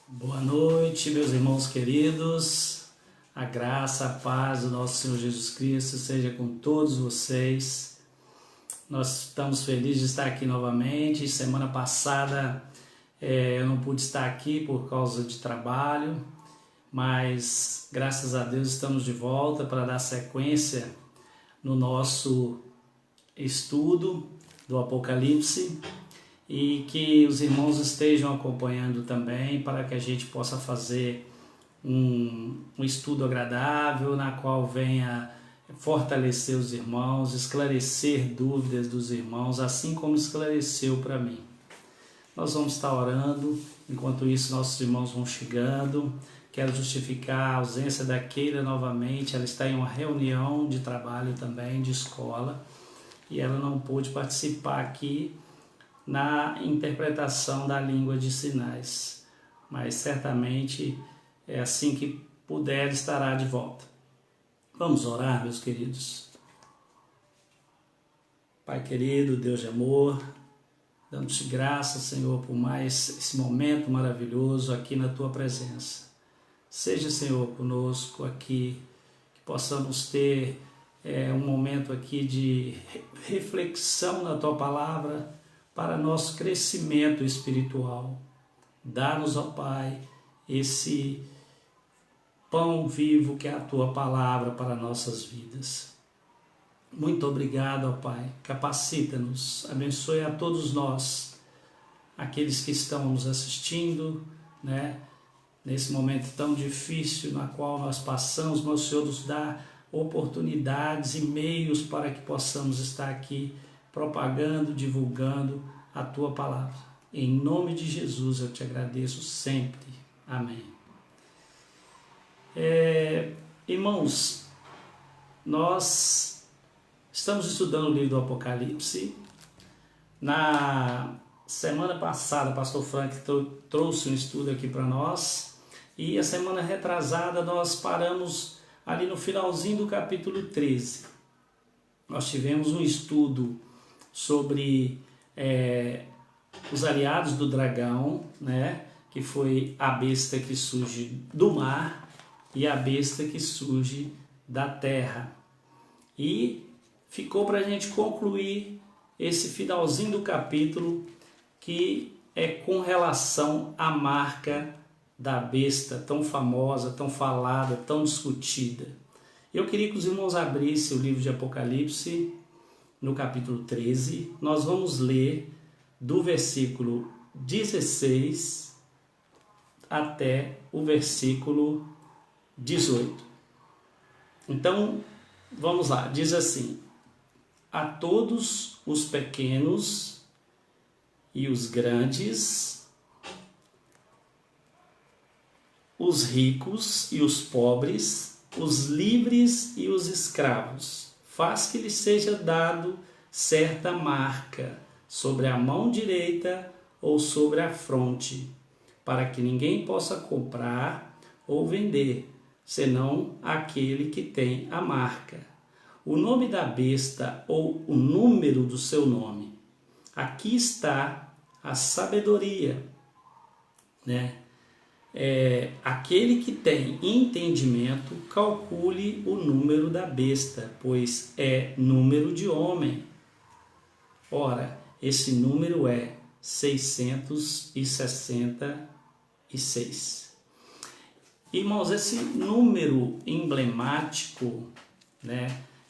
Boa noite, meus irmãos queridos. A graça, a paz do nosso Senhor Jesus Cristo seja com todos vocês. Nós estamos felizes de estar aqui novamente. Semana passada eu não pude estar aqui por causa de trabalho, mas graças a Deus estamos de volta para dar sequência no nosso estudo do Apocalipse. E que os irmãos estejam acompanhando também para que a gente possa fazer um estudo agradável, na qual venha fortalecer os irmãos, esclarecer dúvidas dos irmãos, assim como esclareceu para mim. Nós vamos estar orando, enquanto isso nossos irmãos vão chegando. Quero justificar a ausência da Keila novamente, ela está em uma reunião de trabalho também, de escola, e ela não pôde participar aqui na interpretação da língua de sinais, mas certamente é assim que puder estará de volta. Vamos orar, meus queridos. Pai querido, Deus de amor, damos-te graças, Senhor, por mais esse momento maravilhoso aqui na Tua presença. Seja, Senhor, conosco aqui, que possamos ter um momento aqui de reflexão na Tua palavra, para nosso crescimento espiritual. Dá-nos, ó Pai, esse pão vivo que é a Tua palavra para nossas vidas. Muito obrigado, ó Pai. Capacita-nos, abençoe a todos nós, aqueles que estão nos assistindo, nesse momento tão difícil na qual nós passamos, mas o Senhor nos dá oportunidades e meios para que possamos estar aqui propagando, divulgando a Tua palavra. Em nome de Jesus eu te agradeço sempre. Amém. Irmãos, nós estamos estudando o livro do Apocalipse. Na semana passada, o pastor Frank trouxe um estudo aqui para nós, e a semana retrasada nós paramos ali no finalzinho do capítulo 13. Nós tivemos um estudo sobre os aliados do dragão, que foi a besta que surge do mar e a besta que surge da terra. E ficou para a gente concluir esse finalzinho do capítulo, que é com relação à marca da besta tão famosa, tão falada, tão discutida. Eu queria que os irmãos abrissem o livro de Apocalipse, no capítulo 13, nós vamos ler do versículo 16 até o versículo 18. Então, vamos lá, diz assim: a todos os pequenos e os grandes, os ricos e os pobres, os livres e os escravos, faz que lhe seja dado certa marca sobre a mão direita ou sobre a fronte, para que ninguém possa comprar ou vender, senão aquele que tem a marca, o nome da besta ou o número do seu nome. Aqui está a sabedoria, aquele que tem entendimento, calcule o número da besta, pois é número de homem. Ora, esse número é 666. Irmãos, esse número emblemático,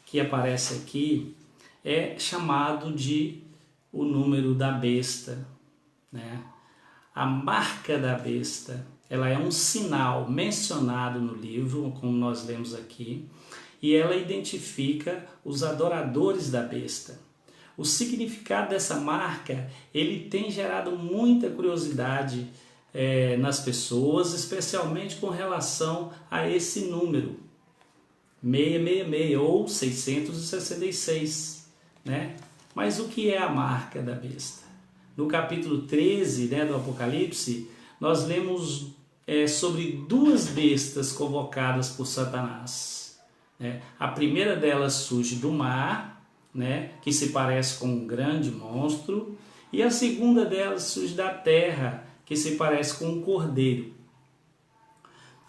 que aparece aqui, é chamado de o número da besta, A marca da besta, ela é um sinal mencionado no livro, como nós lemos aqui, e ela identifica os adoradores da besta. O significado dessa marca, ele tem gerado muita curiosidade nas pessoas, especialmente com relação a esse número, 666 ou 666, Mas o que é a marca da besta? No capítulo 13 do Apocalipse, nós lemos sobre duas bestas convocadas por Satanás. A primeira delas surge do mar, que se parece com um grande monstro, e a segunda delas surge da terra, que se parece com um cordeiro.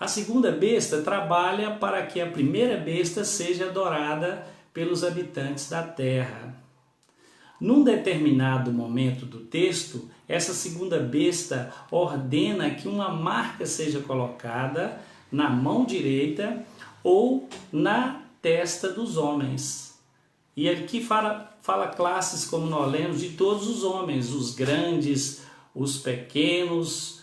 A segunda besta trabalha para que a primeira besta seja adorada pelos habitantes da terra. Num determinado momento do texto, essa segunda besta ordena que uma marca seja colocada na mão direita ou na testa dos homens. E aqui fala classes, como nós lemos, de todos os homens, os grandes, os pequenos,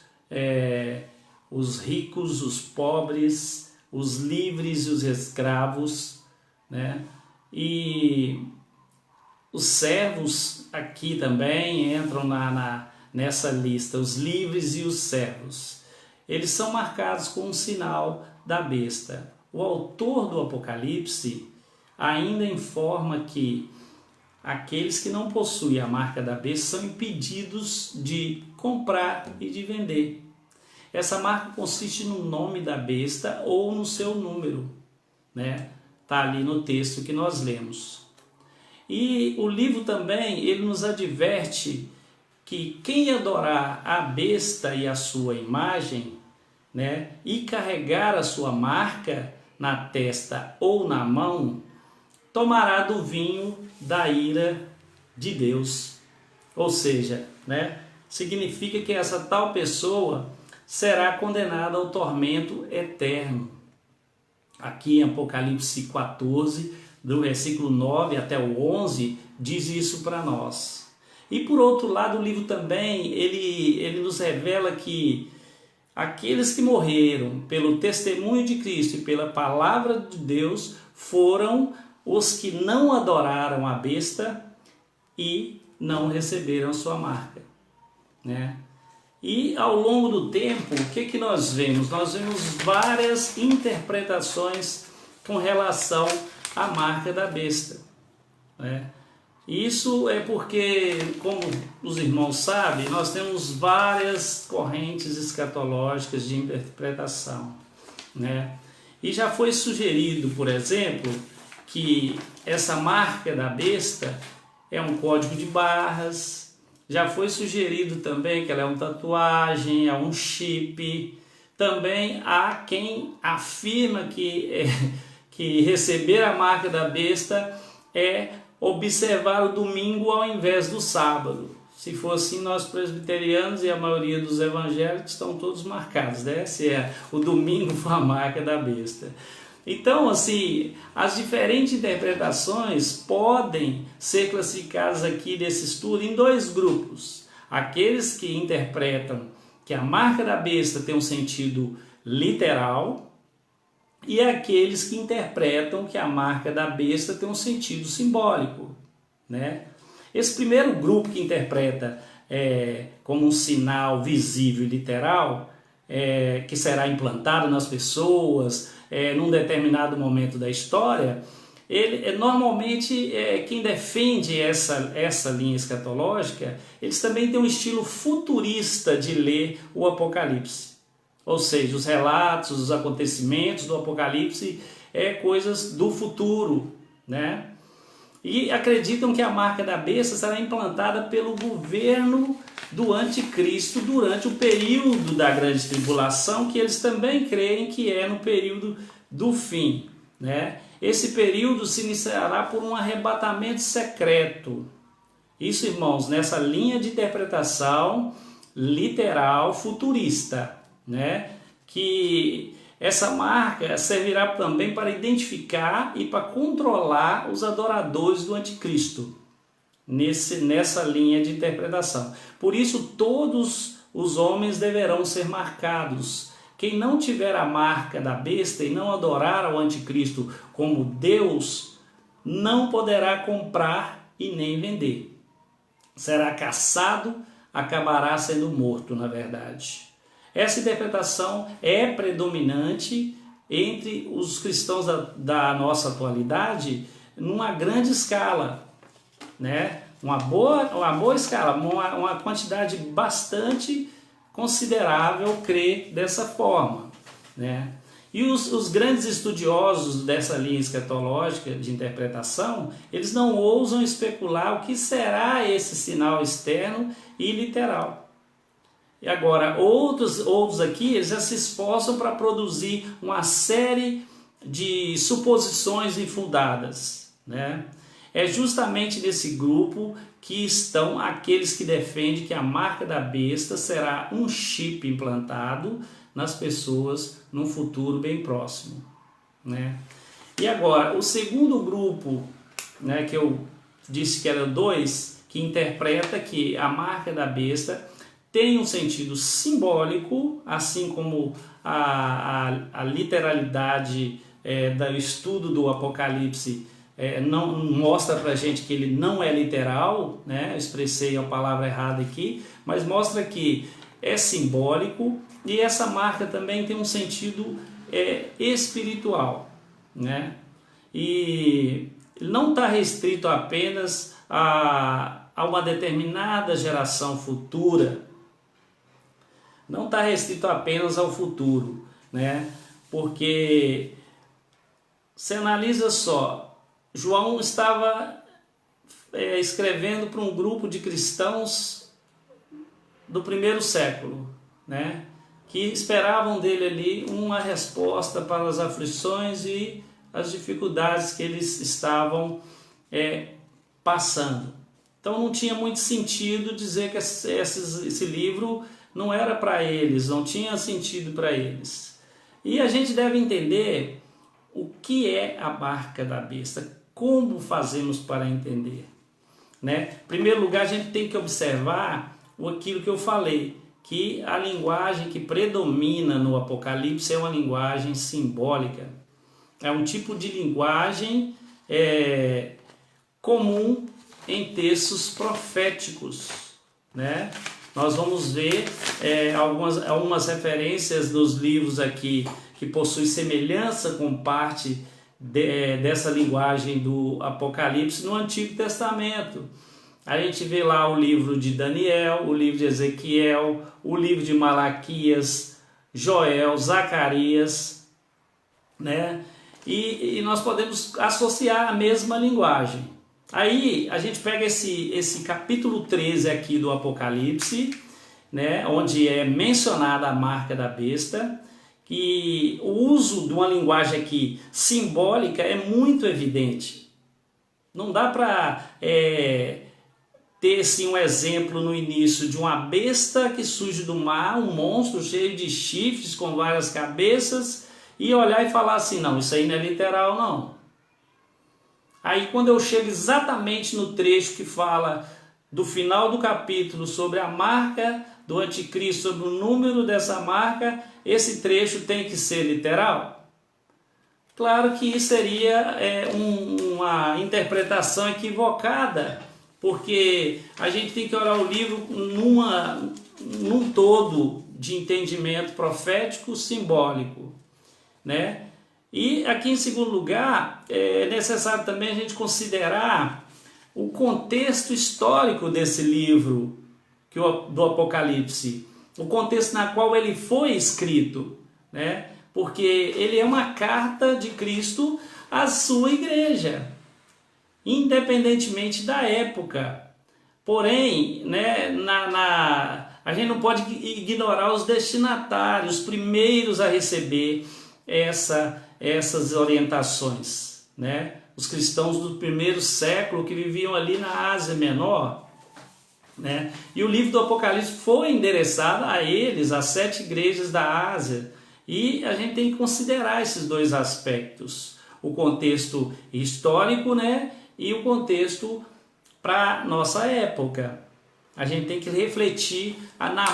os ricos, os pobres, os livres e os escravos, né? E os servos aqui também entram nessa lista, os livres e os servos. Eles são marcados com um sinal da besta. O autor do Apocalipse ainda informa que aqueles que não possuem a marca da besta são impedidos de comprar e de vender. Essa marca consiste no nome da besta ou no seu número, né? Está ali no texto que nós lemos. E o livro também, ele nos adverte que quem adorar a besta e a sua imagem, né, e carregar a sua marca na testa ou na mão, tomará do vinho da ira de Deus. Ou seja, né, significa que essa tal pessoa será condenada ao tormento eterno. Aqui em Apocalipse 14, do versículo 9 até o 11, diz isso para nós. E por outro lado, o livro também, ele nos revela que aqueles que morreram pelo testemunho de Cristo e pela palavra de Deus foram os que não adoraram a besta e não receberam sua marca, né? E ao longo do tempo, o que nós vemos? Nós vemos várias interpretações com relação à marca da besta, né? Isso é porque, como os irmãos sabem, nós temos várias correntes escatológicas de interpretação, né? E já foi sugerido, por exemplo, que essa marca da besta é um código de barras. Já foi sugerido também que ela é uma tatuagem, é um chip. Também há quem afirma que receber a marca da besta é observar o domingo ao invés do sábado. Se for assim, nós presbiterianos e a maioria dos evangélicos estão todos marcados, né? Se o domingo for a marca da besta. Então, assim, as diferentes interpretações podem ser classificadas aqui nesse estudo em dois grupos. Aqueles que interpretam que a marca da besta tem um sentido literal e aqueles que interpretam que a marca da besta tem um sentido simbólico, né? Esse primeiro grupo que interpreta como um sinal visível e literal, que será implantado nas pessoas num determinado momento da história, ele normalmente quem defende essa linha escatológica, eles também têm um estilo futurista de ler o Apocalipse. Ou seja, os relatos, os acontecimentos do Apocalipse coisas do futuro, né? E acreditam que a marca da besta será implantada pelo governo do anticristo durante o período da grande tribulação, que eles também creem que é no período do fim, né? Esse período se iniciará por um arrebatamento secreto. Isso, irmãos, nessa linha de interpretação literal futurista, né? Que essa marca servirá também para identificar e para controlar os adoradores do anticristo, nessa linha de interpretação. Por isso, todos os homens deverão ser marcados. Quem não tiver a marca da besta e não adorar ao anticristo como Deus, não poderá comprar e nem vender. Será caçado, acabará sendo morto, na verdade. Essa interpretação é predominante entre os cristãos da nossa atualidade numa grande escala, né? Uma boa escala, uma quantidade bastante considerável crê dessa forma, né? E os grandes estudiosos dessa linha escatológica de interpretação, eles não ousam especular o que será esse sinal externo e literal. E agora, outros aqui, eles já se esforçam para produzir uma série de suposições infundadas, né? É justamente nesse grupo que estão aqueles que defendem que a marca da besta será um chip implantado nas pessoas num futuro bem próximo, né? E agora, o segundo grupo, né, que eu disse que era 2, que interpreta que a marca da besta tem um sentido simbólico, assim como a literalidade do estudo do Apocalipse não mostra para a gente que ele não é literal, né? Eu expressei a palavra errada aqui, mas mostra que é simbólico e essa marca também tem um sentido espiritual, né? E não está restrito apenas a uma determinada geração futura, não está restrito apenas ao futuro, né? Porque você analisa só, João estava escrevendo para um grupo de cristãos do primeiro século, né? Que esperavam dele ali uma resposta para as aflições e as dificuldades que eles estavam passando. Então não tinha muito sentido dizer que esse livro não era para eles, não tinha sentido para eles. E a gente deve entender o que é a marca da besta, como fazemos para entender, né? Em primeiro lugar, a gente tem que observar aquilo que eu falei, que a linguagem que predomina no Apocalipse é uma linguagem simbólica. É um tipo de linguagem comum em textos proféticos, né? Nós vamos ver algumas referências dos livros aqui que possuem semelhança com parte dessa linguagem do Apocalipse no Antigo Testamento. A gente vê lá o livro de Daniel, o livro de Ezequiel, o livro de Malaquias, Joel, Zacarias, né? E nós podemos associar a mesma linguagem. Aí a gente pega esse capítulo 13 aqui do Apocalipse, né, onde é mencionada a marca da besta, e o uso de uma linguagem aqui simbólica é muito evidente. Não dá para ter assim, um exemplo no início de uma besta que surge do mar, um monstro cheio de chifres com várias cabeças, e olhar e falar assim, não, isso aí não é literal não. Aí quando eu chego exatamente no trecho que fala do final do capítulo sobre a marca do anticristo, sobre o número dessa marca, esse trecho tem que ser literal? Claro que isso seria uma interpretação equivocada, porque a gente tem que olhar o livro num todo de entendimento profético simbólico, né? E aqui em segundo lugar, é necessário também a gente considerar o contexto histórico desse livro do Apocalipse, o contexto na qual ele foi escrito, né? Porque ele é uma carta de Cristo à sua igreja, independentemente da época. Porém, né, a gente não pode ignorar os destinatários, os primeiros a receber essas orientações, né? Os cristãos do primeiro século que viviam ali na Ásia Menor, né? E o livro do Apocalipse foi endereçado a eles, às 7 igrejas da Ásia. E a gente tem que considerar esses dois aspectos, o contexto histórico, né? E o contexto para nossa época. A gente tem que refletir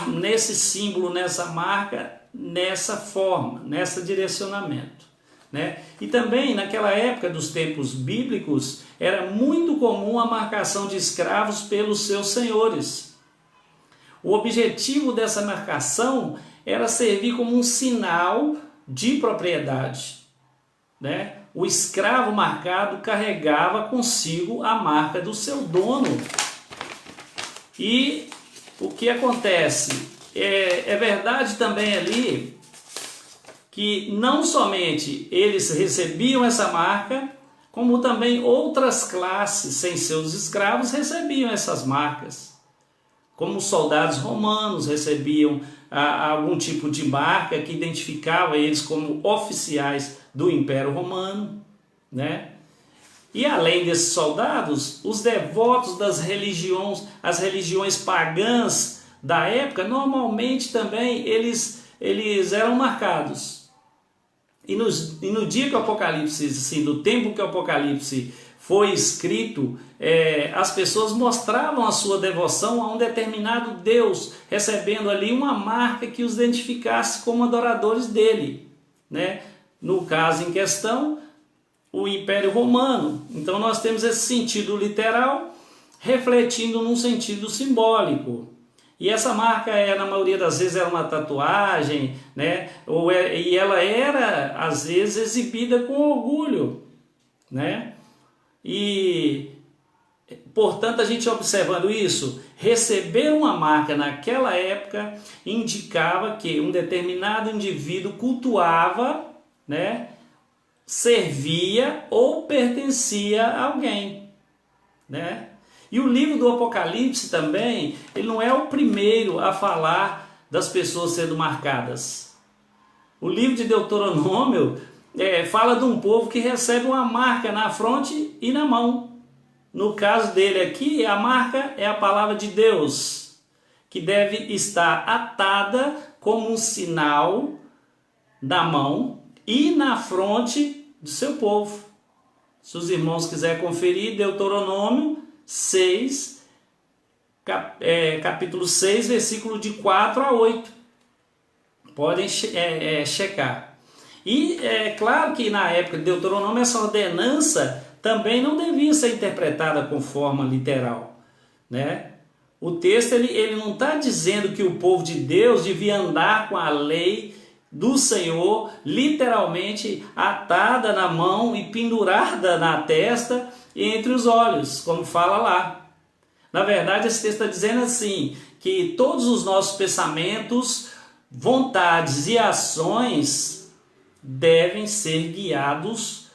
nesse símbolo, nessa marca, nessa forma, nesse direcionamento, né? E também naquela época dos tempos bíblicos era muito comum a marcação de escravos pelos seus senhores. O objetivo dessa marcação era servir como um sinal de propriedade, né? O escravo marcado carregava consigo a marca do seu dono. E o que acontece? É verdade também ali que não somente eles recebiam essa marca, como também outras classes sem seus escravos recebiam essas marcas. Como os soldados romanos recebiam algum tipo de marca que identificava eles como oficiais do Império Romano, né? E além desses soldados, os devotos das religiões, as religiões pagãs da época, normalmente também eles eram marcados. E no dia que o Apocalipse, assim, do tempo que o Apocalipse foi escrito, as pessoas mostravam a sua devoção a um determinado Deus, recebendo ali uma marca que os identificasse como adoradores dele, né? No caso em questão, o Império Romano. Então nós temos esse sentido literal refletindo num sentido simbólico. E essa marca, na maioria das vezes, era uma tatuagem, né? E ela era, às vezes, exibida com orgulho, né? E, portanto, a gente observando isso, receber uma marca naquela época indicava que um determinado indivíduo cultuava, né? Servia ou pertencia a alguém, né? E o livro do Apocalipse também, ele não é o primeiro a falar das pessoas sendo marcadas. O livro de Deuteronômio fala de um povo que recebe uma marca na fronte e na mão. No caso dele aqui, a marca é a palavra de Deus, que deve estar atada como um sinal na mão e na fronte do seu povo. Se os irmãos quiserem conferir, Deuteronômio 6, capítulo 6, versículo de 4 a 8. Podem checar. E é claro que na época de Deuteronômio essa ordenança também não devia ser interpretada com forma literal, né? O texto ele não está dizendo que o povo de Deus devia andar com a lei do Senhor literalmente atada na mão e pendurada na testa e entre os olhos, como fala lá. Na verdade, esse texto está dizendo assim, que todos os nossos pensamentos, vontades e ações devem ser guiados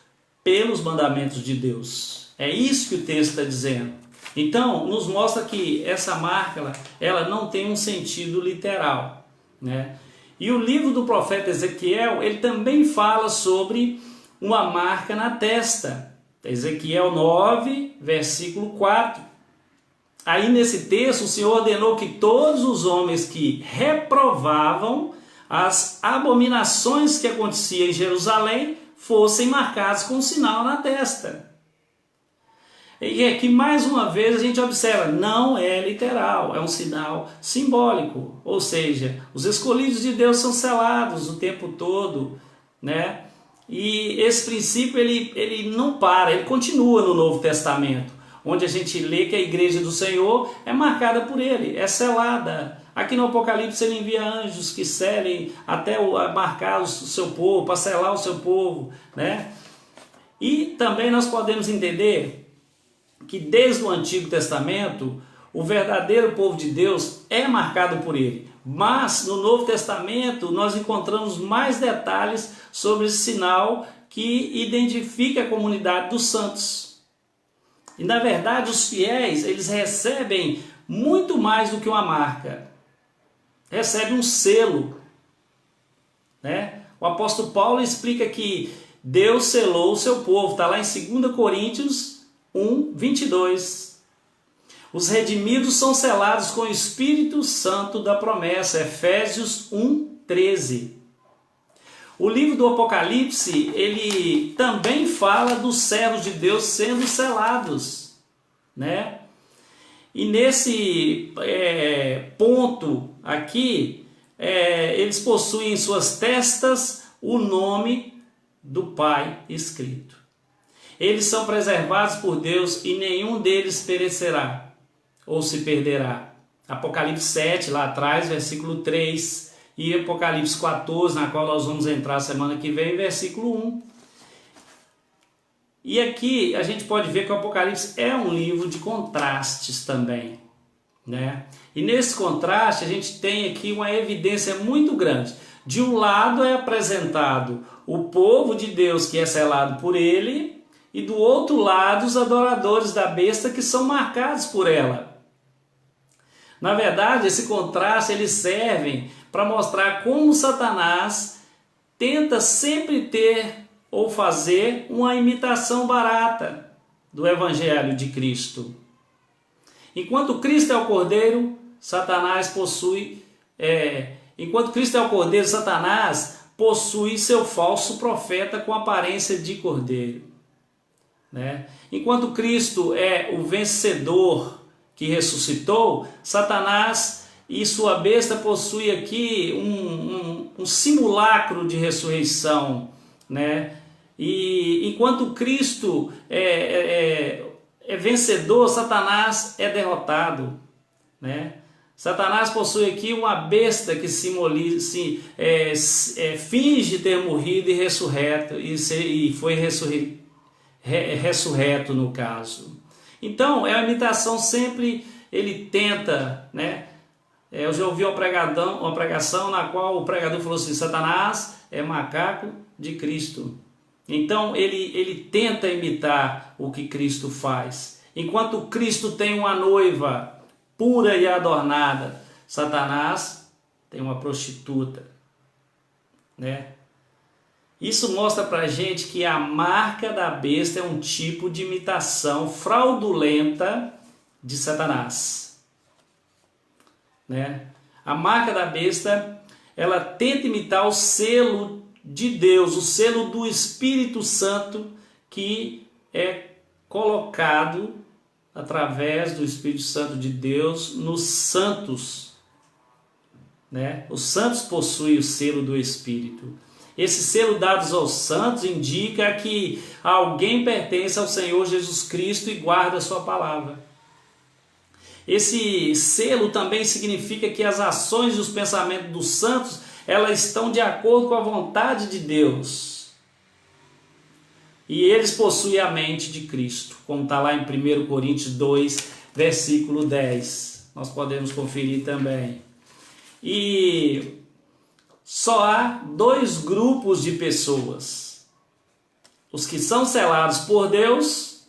pelos mandamentos de Deus. É isso que o texto está dizendo. Então, nos mostra que essa marca ela não tem um sentido literal, né? E o livro do profeta Ezequiel, ele também fala sobre uma marca na testa. Ezequiel 9, versículo 4. Aí nesse texto o Senhor ordenou que todos os homens que reprovavam as abominações que aconteciam em Jerusalém fossem marcados com um sinal na testa. E aqui mais uma vez a gente observa, não é literal, é um sinal simbólico. Ou seja, os escolhidos de Deus são selados o tempo todo, né? E esse princípio ele não para, ele continua no Novo Testamento, onde a gente lê que a igreja do Senhor é marcada por ele, é selada. Aqui no Apocalipse ele envia anjos que selem até marcar o seu povo, para selar o seu povo, né? E também nós podemos entender que desde o Antigo Testamento o verdadeiro povo de Deus é marcado por ele. Mas no Novo Testamento nós encontramos mais detalhes sobre esse sinal que identifica a comunidade dos santos. E na verdade os fiéis, eles recebem muito mais do que uma marca. Recebem um selo, né? O apóstolo Paulo explica que Deus selou o seu povo. Está lá em 2 Coríntios 1, 22. Os redimidos são selados com o Espírito Santo da promessa. Efésios 1, 13. O livro do Apocalipse, ele também fala dos servos de Deus sendo selados, né? E nesse ponto aqui, eles possuem em suas testas o nome do Pai escrito. Eles são preservados por Deus e nenhum deles perecerá ou se perderá. Apocalipse 7, lá atrás, versículo 3. E Apocalipse 14, na qual nós vamos entrar semana que vem, versículo 1. E aqui a gente pode ver que o Apocalipse é um livro de contrastes também, né? E nesse contraste a gente tem aqui uma evidência muito grande. De um lado é apresentado o povo de Deus que é selado por ele, e do outro lado os adoradores da besta que são marcados por ela. Na verdade, esse contraste eles servem para mostrar como Satanás tenta sempre ter ou fazer uma imitação barata do Evangelho de Cristo. Enquanto Cristo é o Cordeiro, Satanás possui... enquanto Cristo é o Cordeiro, Satanás possui seu falso profeta com aparência de Cordeiro. Né? Enquanto Cristo é o vencedor que ressuscitou, Satanás e sua besta possuem aqui um simulacro de ressurreição. Né? E enquanto Cristo é vencedor, Satanás é derrotado. Né? Satanás possui aqui uma besta que finge ter morrido e ressurreto, e foi ressurreto no caso. Então, é uma imitação sempre, ele tenta, né? Eu já ouvi uma pregação na qual o pregador falou assim, Satanás é macaco de Cristo. Então, ele tenta imitar o que Cristo faz. Enquanto Cristo tem uma noiva pura e adornada, Satanás tem uma prostituta, né? Isso mostra pra gente que a marca da besta é um tipo de imitação fraudulenta de Satanás, né? A marca da besta, ela tenta imitar o selo de Deus, o selo do Espírito Santo que é colocado através do Espírito Santo de Deus nos santos, né? Os santos possuem o selo do Espírito. Esse selo dado aos santos indica que alguém pertence ao Senhor Jesus Cristo e guarda a sua palavra. Esse selo também significa que as ações e os pensamentos dos santos, elas estão de acordo com a vontade de Deus. E eles possuem a mente de Cristo, como está lá em 1 Coríntios 2, versículo 10. Nós podemos conferir também. E só há dois grupos de pessoas: os que são selados por Deus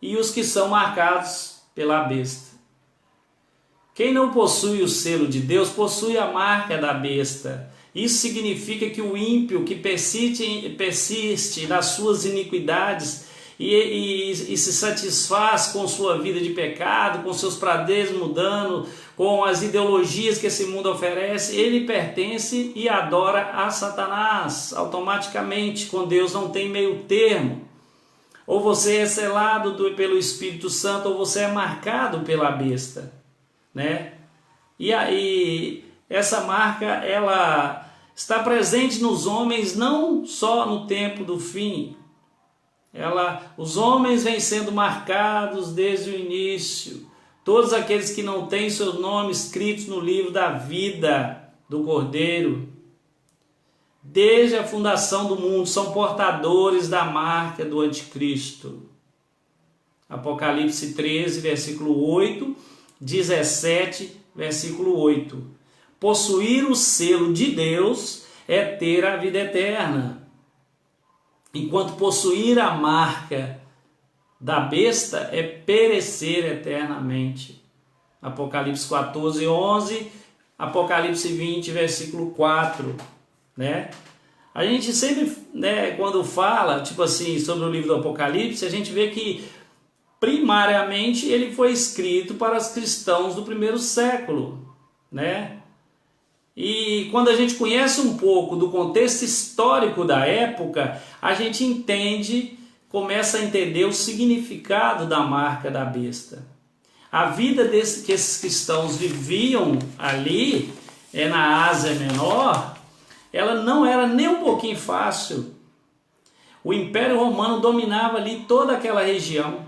e os que são marcados pela besta. Quem não possui o selo de Deus possui a marca da besta. Isso significa que o ímpio que persiste nas suas iniquidades e se satisfaz com sua vida de pecado, com seus prazeres mudando, com as ideologias que esse mundo oferece, ele pertence e adora a Satanás automaticamente. Com Deus não tem meio termo. Ou você é selado pelo Espírito Santo, ou você é marcado pela besta, né? E aí, essa marca, ela está presente nos homens não só no tempo do fim. Os homens vêm sendo marcados desde o início. Todos aqueles que não têm seus nomes escritos no livro da vida do Cordeiro, desde a fundação do mundo, são portadores da marca do Anticristo. Apocalipse 13, versículo 8, 17, versículo 8. Possuir o selo de Deus é ter a vida eterna, enquanto possuir a marca da besta é perecer eternamente. Apocalipse 14, 11, Apocalipse 20, versículo 4, né? A gente sempre, né, quando fala, tipo assim, sobre o livro do Apocalipse, a gente vê que primariamente ele foi escrito para os cristãos do primeiro século, né? E quando a gente conhece um pouco do contexto histórico da época, a gente começa a entender o significado da marca da besta. A vida que esses cristãos viviam ali, na Ásia Menor, ela não era nem um pouquinho fácil. O Império Romano dominava ali toda aquela região.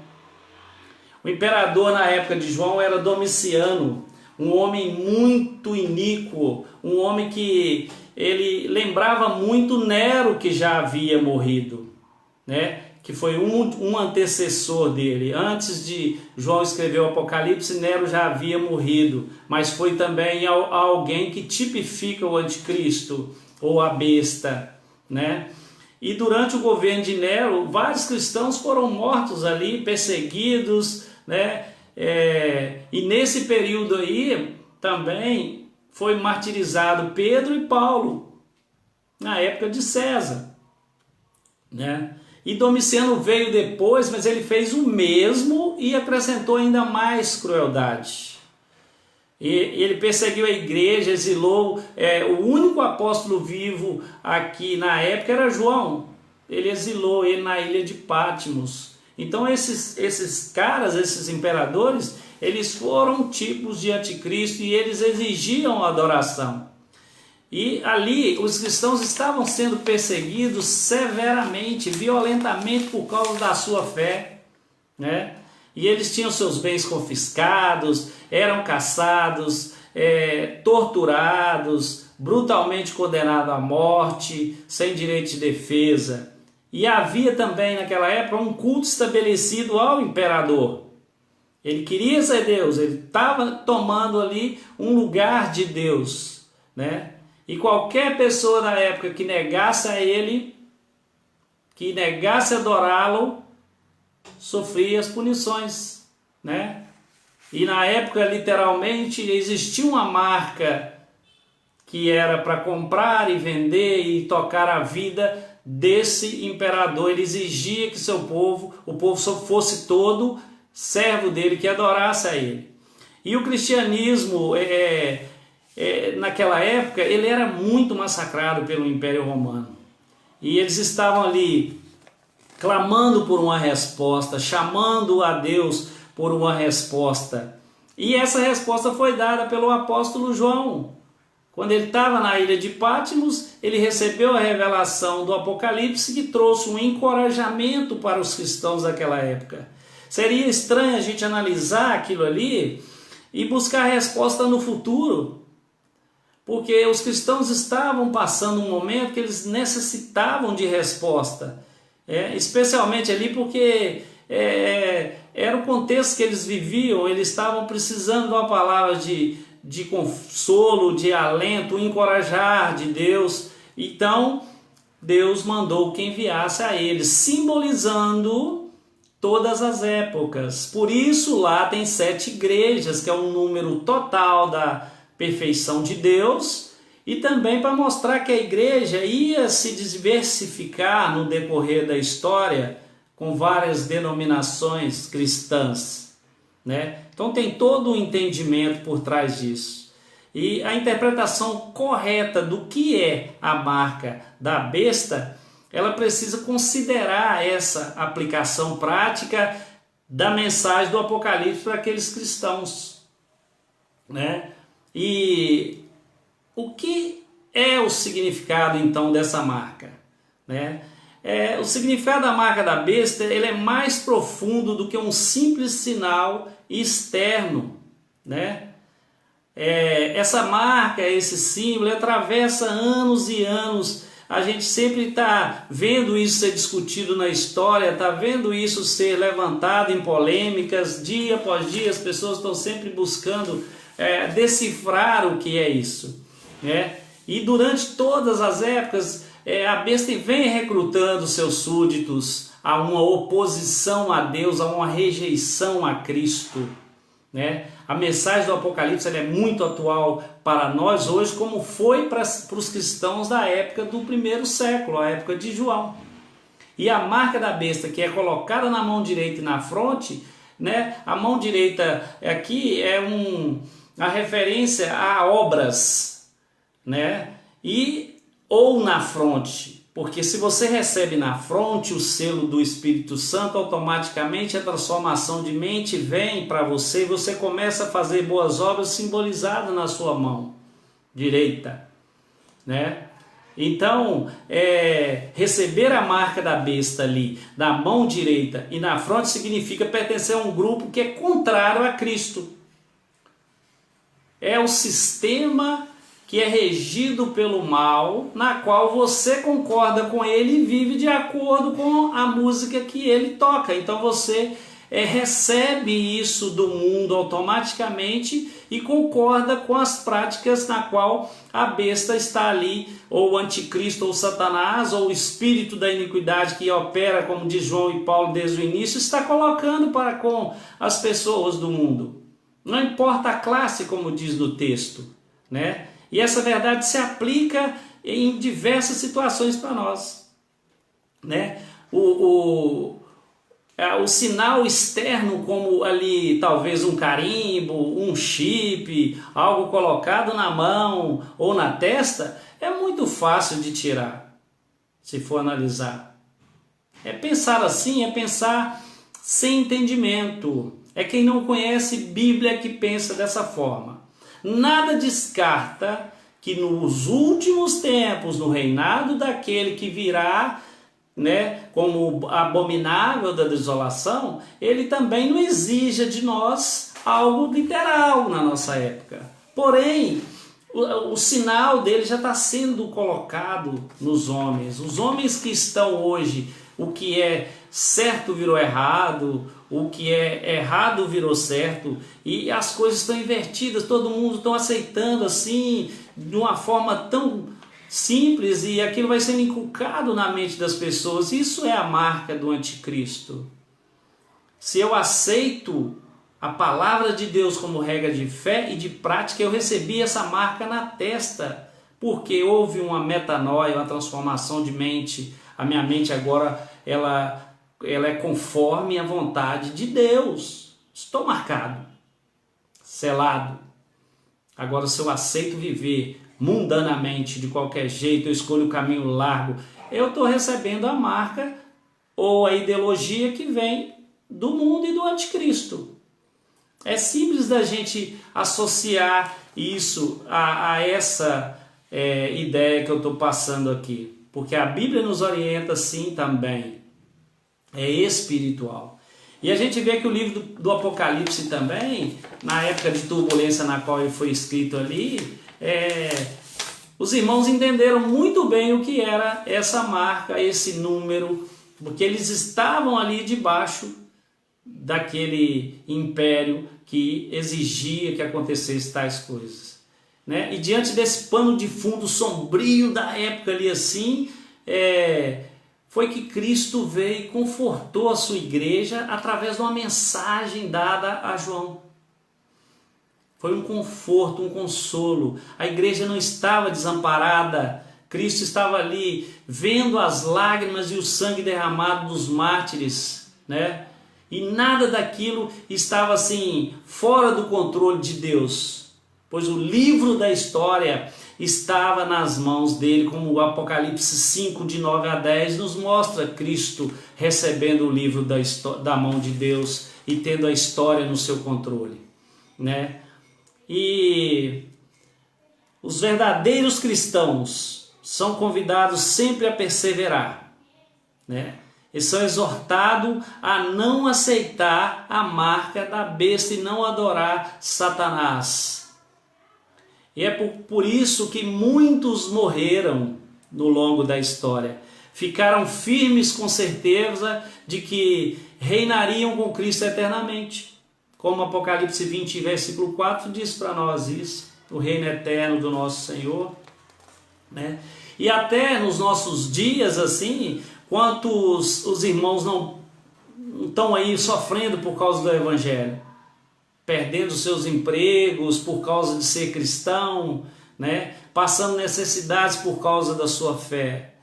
O imperador na época de João era Domiciano, um homem muito iníquo, um homem que ele lembrava muito Nero, que já havia morrido, né? Que foi um antecessor dele. Antes de João escrever o Apocalipse, Nero já havia morrido, mas foi também alguém que tipifica o anticristo, ou a besta, né? E durante o governo de Nero, vários cristãos foram mortos ali, perseguidos, né? E nesse período aí também foi martirizado Pedro e Paulo, na época de César, né? E Domiciano veio depois, mas ele fez o mesmo e acrescentou ainda mais crueldade. E ele perseguiu a igreja, exilou. O único apóstolo vivo aqui na época era João. Ele exilou ele na ilha de Patmos. Então esses caras, esses imperadores, eles foram tipos de anticristo e eles exigiam adoração. E ali os cristãos estavam sendo perseguidos severamente, violentamente por causa da sua fé, né? E eles tinham seus bens confiscados, eram caçados, torturados, brutalmente condenados à morte, sem direito de defesa. E havia também naquela época um culto estabelecido ao imperador. Ele queria ser Deus, ele estava tomando ali um lugar de Deus, né? E qualquer pessoa da época que negasse a ele, que negasse adorá-lo, sofria as punições, né? E na época, literalmente, existia uma marca que era para comprar e vender e tocar a vida desse imperador. Ele exigia que o povo fosse todo servo dele, que adorasse a ele. E o cristianismo, naquela época, ele era muito massacrado pelo Império Romano. E eles estavam ali clamando por uma resposta, chamando a Deus por uma resposta. E essa resposta foi dada pelo apóstolo João. Quando ele estava na ilha de Patmos, ele recebeu a revelação do Apocalipse que trouxe um encorajamento para os cristãos daquela época. Seria estranho a gente analisar aquilo ali e buscar resposta no futuro, porque os cristãos estavam passando um momento que eles necessitavam de resposta, especialmente ali porque era o contexto que eles viviam. Eles estavam precisando de uma palavra de consolo, de alento, encorajar de Deus. Então Deus mandou que enviasse a eles, simbolizando todas as épocas. Por isso lá tem 7 igrejas, que é um número total da perfeição de Deus, e também para mostrar que a igreja ia se diversificar no decorrer da história com várias denominações cristãs, né? Então tem todo o entendimento por trás disso. E a interpretação correta do que é a marca da besta, ela precisa considerar essa aplicação prática da mensagem do Apocalipse para aqueles cristãos, né? E o que é o significado então dessa marca, né? O significado da marca da besta, ele é mais profundo do que um simples sinal externo, né? Essa marca, esse símbolo, atravessa anos e anos. A gente sempre está vendo isso ser discutido na história, está vendo isso ser levantado em polêmicas, dia após dia. As pessoas estão sempre buscando decifrar o que é isso, né? E durante todas as épocas, a besta vem recrutando seus súditos a uma oposição a Deus, a uma rejeição a Cristo, né? A mensagem do Apocalipse é muito atual para nós hoje, como foi para os cristãos da época do primeiro século, a época de João. E a marca da besta, que é colocada na mão direita e na fronte, né? A mão direita aqui é a referência a obras, né? Ou na fronte, porque se você recebe na fronte o selo do Espírito Santo, automaticamente a transformação de mente vem para você e você começa a fazer boas obras simbolizadas na sua mão direita, né? Então, receber a marca da besta ali na mão direita e na fronte significa pertencer a um grupo que é contrário a Cristo. É o sistema que é regido pelo mal, na qual você concorda com ele e vive de acordo com a música que ele toca. Então você recebe isso do mundo automaticamente e concorda com as práticas na qual a besta está ali, ou o anticristo, ou Satanás, ou o espírito da iniquidade que opera, como diz João e Paulo desde o início, está colocando para com as pessoas do mundo. Não importa a classe, como diz no texto, né? E essa verdade se aplica em diversas situações para nós, né? O sinal externo, como ali talvez um carimbo, um chip, algo colocado na mão ou na testa, é muito fácil de tirar, se for analisar. É pensar assim, é pensar sem entendimento. É quem não conhece Bíblia que pensa dessa forma. Nada descarta que nos últimos tempos, no reinado daquele que virá, né, como abominável da desolação, ele também não exija de nós algo literal na nossa época. Porém, o sinal dele já está sendo colocado nos homens. Os homens que estão hoje, o que é certo virou errado, o que é errado virou certo, e as coisas estão invertidas, todo mundo está aceitando assim, de uma forma tão simples, e aquilo vai sendo inculcado na mente das pessoas. Isso é a marca do anticristo. Se eu aceito a palavra de Deus como regra de fé e de prática, eu recebi essa marca na testa, porque houve uma metanoia, uma transformação de mente. A minha mente agora ela é conforme a vontade de Deus. Estou marcado, selado. Agora, se eu aceito viver mundanamente, de qualquer jeito, eu escolho o caminho largo, eu estou recebendo a marca ou a ideologia que vem do mundo e do anticristo. É simples da gente associar isso a essa ideia que eu estou passando aqui, porque a Bíblia nos orienta sim também, é espiritual. E a gente vê que o livro do Apocalipse também, na época de turbulência na qual ele foi escrito ali, os irmãos entenderam muito bem o que era essa marca, esse número, porque eles estavam ali debaixo daquele império que exigia que acontecesse tais coisas, né? E diante desse pano de fundo sombrio da época ali assim, foi que Cristo veio e confortou a sua igreja através de uma mensagem dada a João. Foi um conforto, um consolo. A igreja não estava desamparada. Cristo estava ali vendo as lágrimas e o sangue derramado dos mártires, né? E nada daquilo estava assim fora do controle de Deus, pois o livro da história estava nas mãos dele, como o Apocalipse 5, de 9 a 10, nos mostra Cristo recebendo o livro da mão de Deus e tendo a história no seu controle, né? E os verdadeiros cristãos são convidados sempre a perseverar, né? Eles são exortados a não aceitar a marca da besta e não adorar Satanás. E é por isso que muitos morreram no longo da história. Ficaram firmes com certeza de que reinariam com Cristo eternamente. Como Apocalipse 20, versículo 4 diz para nós isso, o reino eterno do nosso Senhor, né? E até nos nossos dias, assim, quantos os irmãos não estão aí sofrendo por causa do Evangelho, perdendo seus empregos por causa de ser cristão, né? Passando necessidades por causa da sua fé.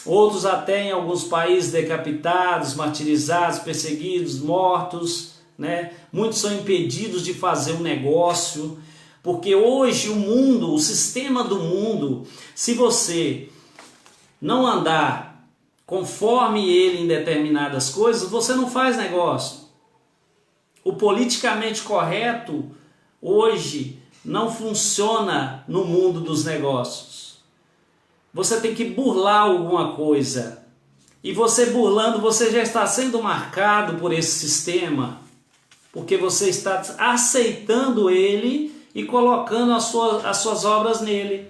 Outros até em alguns países decapitados, martirizados, perseguidos, mortos, né? Muitos são impedidos de fazer um negócio, porque hoje o mundo, o sistema do mundo, se você não andar conforme ele em determinadas coisas, você não faz negócio. O politicamente correto hoje não funciona no mundo dos negócios. Você tem que burlar alguma coisa. E você burlando, você já está sendo marcado por esse sistema, porque você está aceitando ele e colocando as suas obras nele.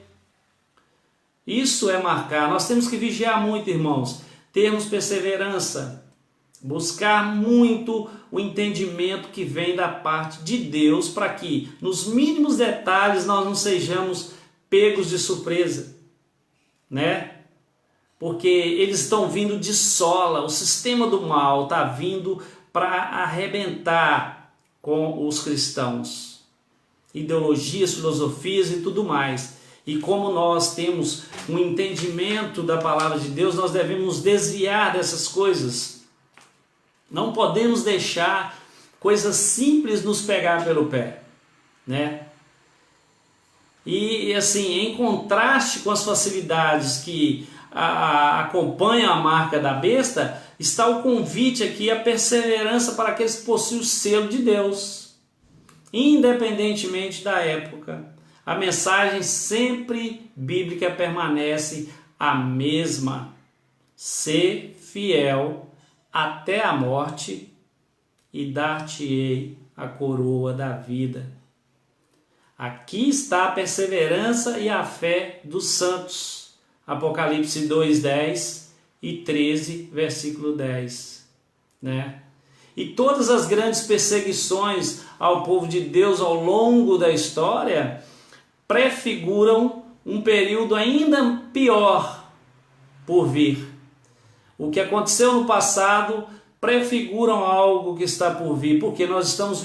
Isso é marcar. Nós temos que vigiar muito, irmãos. Termos perseverança. Buscar muito o entendimento que vem da parte de Deus, para que nos mínimos detalhes nós não sejamos pegos de surpresa, né? Porque eles estão vindo de sola, o sistema do mal está vindo para arrebentar com os cristãos. Ideologias, filosofias e tudo mais. E como nós temos um entendimento da palavra de Deus, nós devemos nos desviar dessas coisas. Não podemos deixar coisas simples nos pegar pelo pé, né? E assim, em contraste com as facilidades que acompanham a marca da besta, está o convite aqui, a perseverança para aqueles que possuem o selo de Deus. Independentemente da época, a mensagem sempre bíblica permanece a mesma: ser fiel até a morte e dar-te-ei a coroa da vida. Aqui está a perseverança e a fé dos santos. Apocalipse 2:10 e 13, versículo 10. Né? E todas as grandes perseguições ao povo de Deus ao longo da história prefiguram um período ainda pior por vir. O que aconteceu no passado prefiguram algo que está por vir, porque nós estamos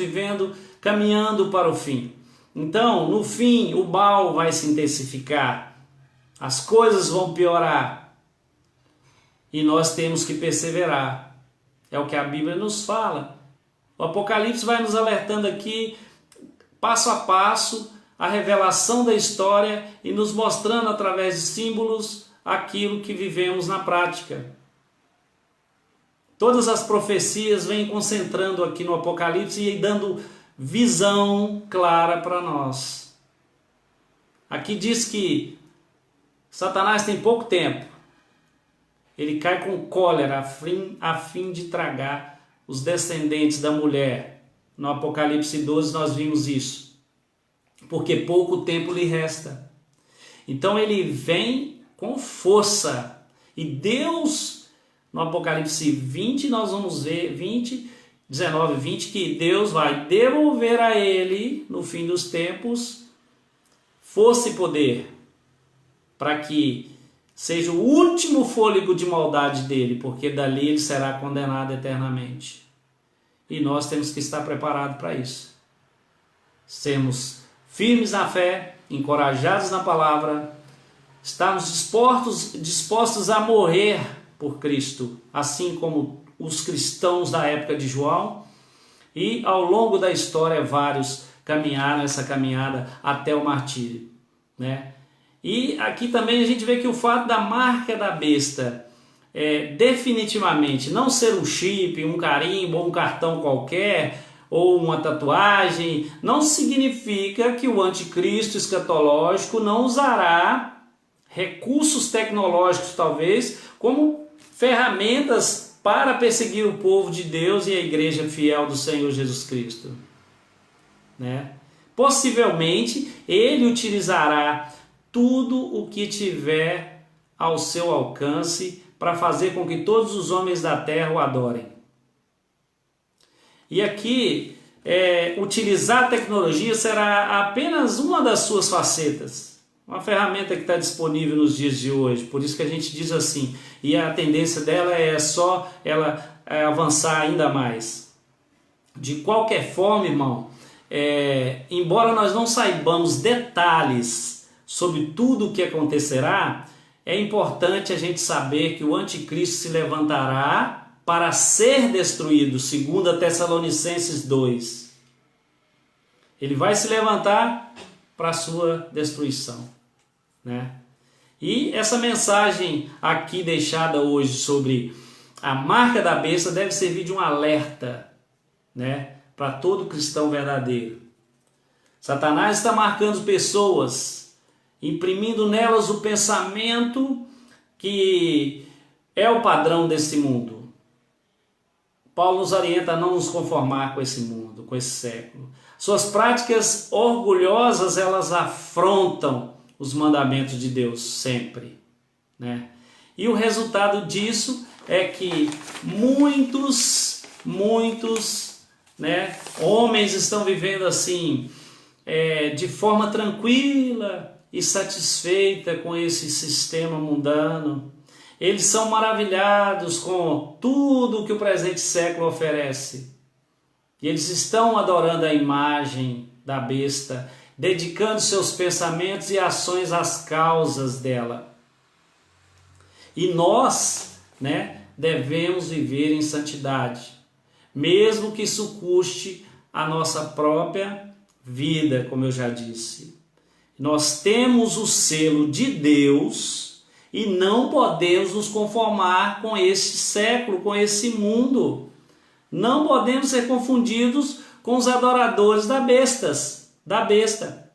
caminhando para o fim. Então, no fim, o mal vai se intensificar, as coisas vão piorar e nós temos que perseverar. É o que a Bíblia nos fala. O Apocalipse vai nos alertando aqui, passo a passo, a revelação da história e nos mostrando através de símbolos aquilo que vivemos na prática. Todas as profecias vêm concentrando aqui no Apocalipse e dando visão clara para nós. Aqui diz que Satanás tem pouco tempo. Ele cai com cólera a fim de tragar os descendentes da mulher. No Apocalipse 12 nós vimos isso. Porque pouco tempo lhe resta. Então ele vem com força. E Deus, no Apocalipse 20, nós vamos ver 19, 20, que Deus vai devolver a ele, no fim dos tempos, força e poder, para que seja o último fôlego de maldade dele, porque dali ele será condenado eternamente. E nós temos que estar preparados para isso. Sermos firmes na fé, encorajados na palavra, estarmos dispostos a morrer por Cristo, assim como os cristãos da época de João, e ao longo da história vários caminharam essa caminhada até o martírio, né? E aqui também a gente vê que o fato da marca da besta definitivamente não ser um chip, um carimbo ou um cartão qualquer ou uma tatuagem, não significa que o anticristo escatológico não usará recursos tecnológicos talvez como ferramentas para perseguir o povo de Deus e a igreja fiel do Senhor Jesus Cristo, né? Possivelmente ele utilizará tudo o que tiver ao seu alcance para fazer com que todos os homens da terra o adorem. E aqui, utilizar a tecnologia será apenas uma das suas facetas. Uma ferramenta que está disponível nos dias de hoje. Por isso que a gente diz assim. E a tendência dela é só ela avançar ainda mais. De qualquer forma, irmão, embora nós não saibamos detalhes sobre tudo o que acontecerá, é importante a gente saber que o anticristo se levantará para ser destruído, segundo Tessalonicenses 2. Ele vai se levantar para a sua destruição, né? E essa mensagem aqui deixada hoje sobre a marca da besta deve servir de um alerta, né, para todo cristão verdadeiro. Satanás está marcando pessoas, imprimindo nelas o pensamento que é o padrão desse mundo. Paulo nos orienta a não nos conformar com esse mundo, com esse século. Suas práticas orgulhosas, elas afrontam os mandamentos de Deus sempre, né? E o resultado disso é que muitos, né, homens estão vivendo assim, de forma tranquila e satisfeita com esse sistema mundano. Eles são maravilhados com tudo que o presente século oferece. E eles estão adorando a imagem da besta, dedicando seus pensamentos e ações às causas dela. E nós, né, devemos viver em santidade, mesmo que isso custe a nossa própria vida, como eu já disse. Nós temos o selo de Deus e não podemos nos conformar com esse século, com esse mundo. Não podemos ser confundidos com os adoradores da besta,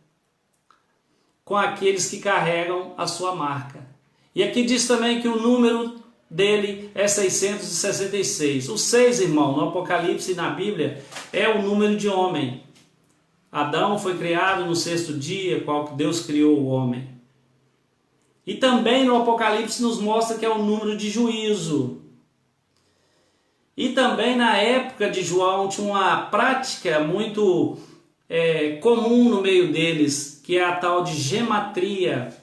com aqueles que carregam a sua marca. E aqui diz também que o número dele é 666. O 6, irmão, no Apocalipse e na Bíblia, é o número de homem. Adão foi criado no 6º dia, qual Deus criou o homem. E também no Apocalipse nos mostra que é o número de juízo. E também na época de João tinha uma prática muito comum no meio deles, que é a tal de gematria.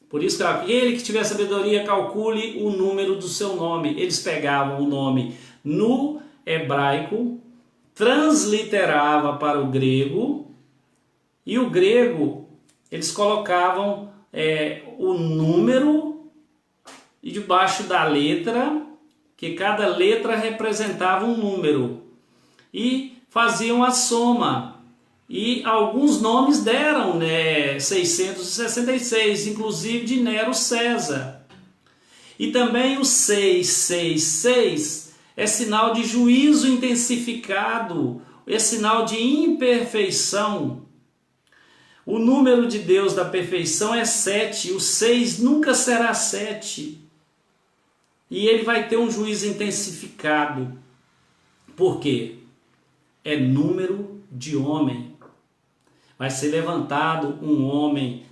Por isso que aquele que tiver sabedoria calcule o número do seu nome. Eles pegavam o nome no hebraico, transliterava para o grego, e o grego eles colocavam o número e debaixo da letra, que cada letra representava um número, e faziam a soma. E alguns nomes deram, 666, inclusive de Nero César. E também o 666 é sinal de juízo intensificado, é sinal de imperfeição. O número de Deus da perfeição é 7, o 6 nunca será 7. E ele vai ter um juízo intensificado. Por quê? É número de homem. Vai ser levantado um homem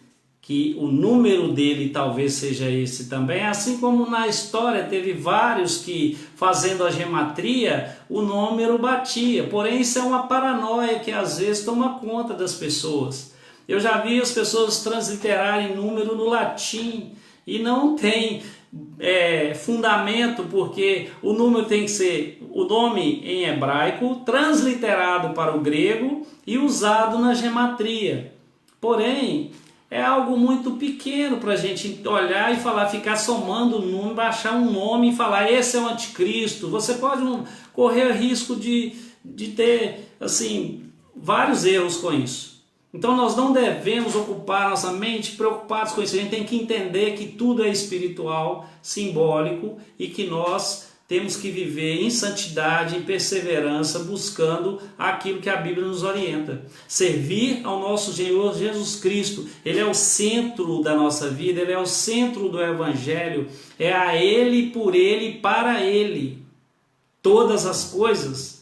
que o número dele talvez seja esse também. Assim como na história teve vários que, fazendo a gematria, o número batia. Porém, isso é uma paranoia que às vezes toma conta das pessoas. Eu já vi as pessoas transliterarem número no latim e não tem fundamento, porque o número tem que ser o nome em hebraico, transliterado para o grego e usado na gematria. Porém, é algo muito pequeno para a gente olhar e falar, ficar somando o número, baixar um nome e falar, esse é o anticristo. Você pode correr risco de ter assim, vários erros com isso. Então nós não devemos ocupar nossa mente preocupados com isso. A gente tem que entender que tudo é espiritual, simbólico, e que nós temos que viver em santidade, em perseverança, buscando aquilo que a Bíblia nos orienta. Servir ao nosso Senhor Jesus Cristo. Ele é o centro da nossa vida, Ele é o centro do Evangelho. É a Ele, por Ele e para Ele. Todas as coisas.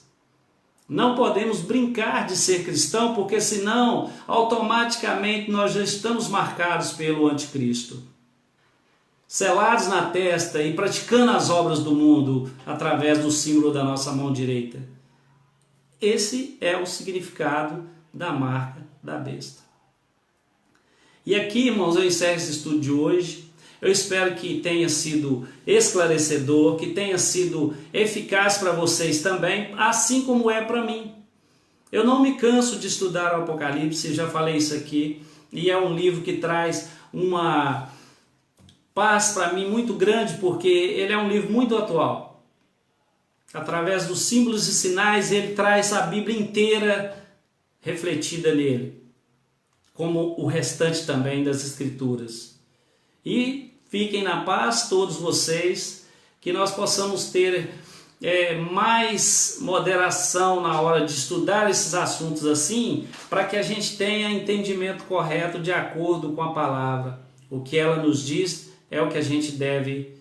Não podemos brincar de ser cristão, porque senão automaticamente nós já estamos marcados pelo anticristo. Selados na testa e praticando as obras do mundo através do símbolo da nossa mão direita. Esse é o significado da marca da besta. E aqui, irmãos, eu encerro esse estudo de hoje. Eu espero que tenha sido esclarecedor, que tenha sido eficaz para vocês também, assim como é para mim. Eu não me canso de estudar o Apocalipse, já falei isso aqui, e é um livro que traz uma paz para mim muito grande, porque ele é um livro muito atual. Através dos símbolos e sinais, ele traz a Bíblia inteira refletida nele, como o restante também das Escrituras. E fiquem na paz todos vocês, que nós possamos ter mais moderação na hora de estudar esses assuntos assim, para que a gente tenha entendimento correto de acordo com a palavra. O que ela nos diz é o que a gente deve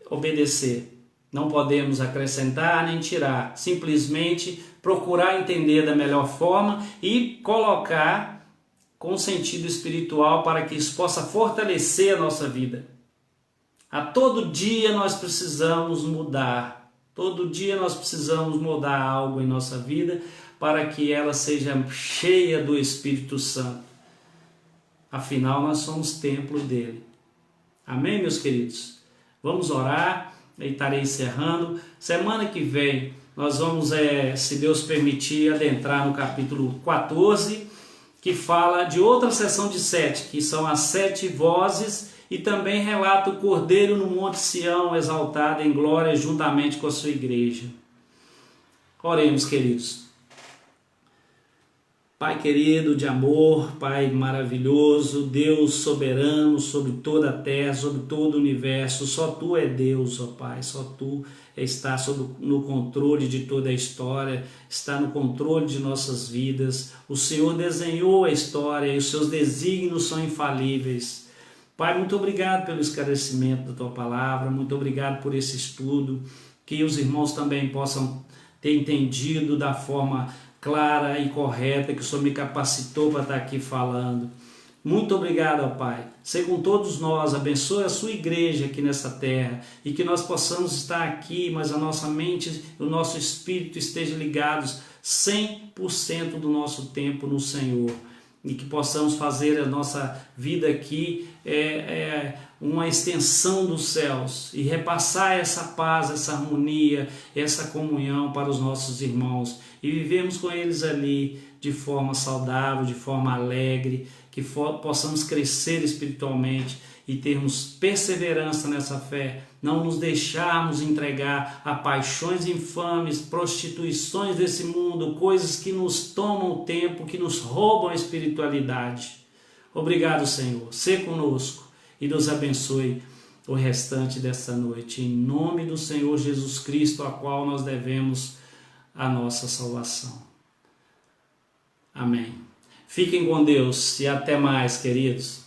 obedecer. Não podemos acrescentar nem tirar, simplesmente procurar entender da melhor forma e colocar com sentido espiritual para que isso possa fortalecer a nossa vida. A todo dia nós precisamos mudar. Todo dia nós precisamos mudar algo em nossa vida para que ela seja cheia do Espírito Santo. Afinal, nós somos templo dele. Amém, meus queridos? Vamos orar, eu estarei encerrando. Semana que vem nós vamos, se Deus permitir, adentrar no capítulo 14, que fala de outra sessão de 7, que são as 7 vozes, e também relata o Cordeiro no Monte Sião, exaltado em glória juntamente com a sua igreja. Oremos, queridos. Pai querido de amor, Pai maravilhoso, Deus soberano sobre toda a terra, sobre todo o universo, só Tu é Deus, ó Pai, só Tu está no controle de toda a história, está no controle de nossas vidas. O Senhor desenhou a história e os Seus desígnios são infalíveis. Pai, muito obrigado pelo esclarecimento da Tua palavra, muito obrigado por esse estudo, que os irmãos também possam ter entendido da forma clara e correta que o Senhor me capacitou para estar aqui falando. Muito obrigado, ó Pai. Seja com todos nós, abençoe a sua igreja aqui nessa terra e que nós possamos estar aqui, mas a nossa mente e o nosso espírito estejam ligados 100% do nosso tempo no Senhor. E que possamos fazer a nossa vida aqui uma extensão dos céus e repassar essa paz, essa harmonia, essa comunhão para os nossos irmãos e vivemos com eles ali de forma saudável, de forma alegre, que possamos crescer espiritualmente e termos perseverança nessa fé, não nos deixarmos entregar a paixões infames, prostituições desse mundo, coisas que nos tomam o tempo, que nos roubam a espiritualidade. Obrigado, Senhor. Sê conosco e nos abençoe o restante dessa noite. Em nome do Senhor Jesus Cristo, a qual nós devemos a nossa salvação. Amém. Fiquem com Deus e até mais, queridos.